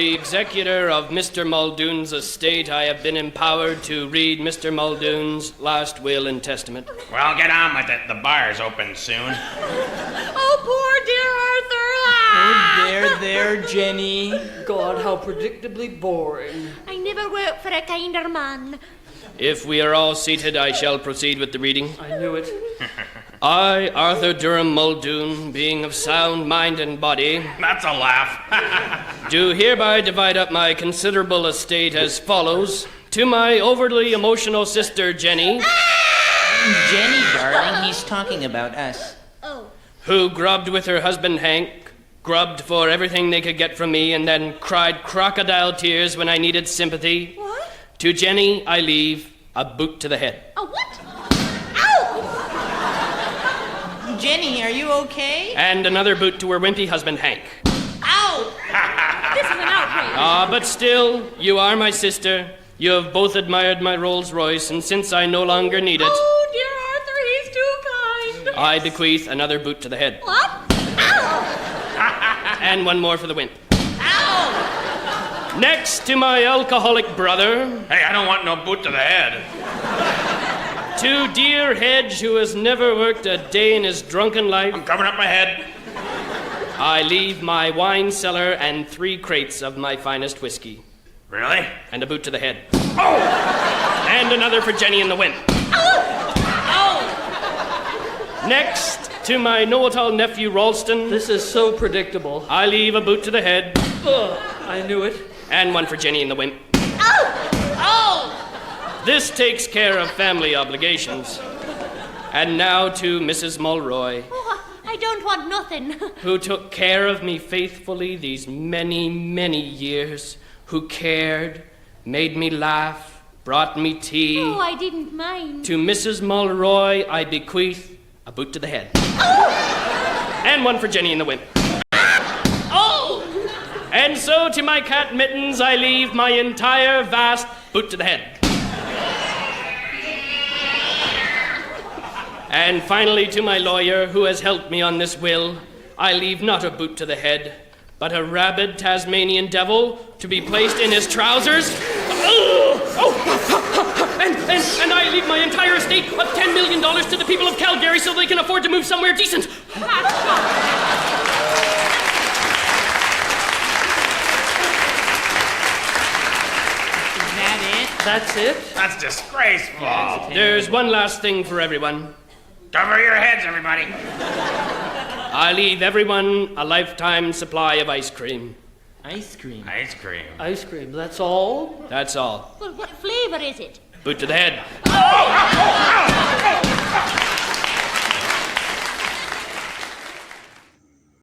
The executor of Mr. Muldoon's estate, I have been empowered to read Mr. Muldoon's last will and testament. Well, get on with it. The bar's open soon. Oh, poor dear Arthur. Oh, there, Jenny. God, how predictably boring. I never worked for a kinder man. If we are all seated, I shall proceed with the reading. I knew it. I, Arthur Durham Muldoon, being of sound mind and body, That's a laugh. do hereby divide up my considerable estate as follows. To my overly emotional sister, Jenny, Jenny, darling, he's talking about us. Oh. who grubbed with her husband Hank, grubbed for everything they could get from me, and then cried crocodile tears when I needed sympathy. What? To Jenny, I leave a boot to the head. A what? Ow! Jenny, are you okay? And another boot to her wimpy husband Hank. Ow! This is an outrage. But still, you are my sister. You have both admired my Rolls Royce, and since I no longer need it, Oh, dear Arthur, he's too kind. I bequeath another boot to the head. What? Ow! And one more for the wimp. Ow! Next to my alcoholic brother, Hey, I don't want no boot to the head. to dear Hedge, who has never worked a day in his drunken life, I'm covering up my head. I leave my wine cellar and 3 crates of my finest whiskey. Really? And a boot to the head. Oh! And another for Jenny and the wimp. Next, to my know-it-all nephew Ralston, This is so predictable. I leave a boot to the head Ugh, I knew it. and one for Jenny and the wimp. Oh! This takes care of family obligations. And now to Mrs. Mulroy, Oh, I don't want nothing. who took care of me faithfully these many, many years, who cared, made me laugh, brought me tea. Oh, I didn't mind. To Mrs. Mulroy, I bequeath a boot to the head. And one for Jenny and the wimp. Oh! And so to my cat Mittens, I leave my entire vast boot to the head. And finally to my lawyer, who has helped me on this will, I leave not a boot to the head, but a rabid Tasmanian devil to be placed in his trousers. And I leave my entire estate of $10 million to the people of Calgary so they can afford to move somewhere decent. Is that it? That's it? That's disgraceful. There's one last thing for everyone. Cover your heads, everybody. I leave everyone a lifetime supply of ice cream. Ice cream. Ice cream. Ice cream, that's all? That's all. Well, what flavor is it? Boot to the head. Oh!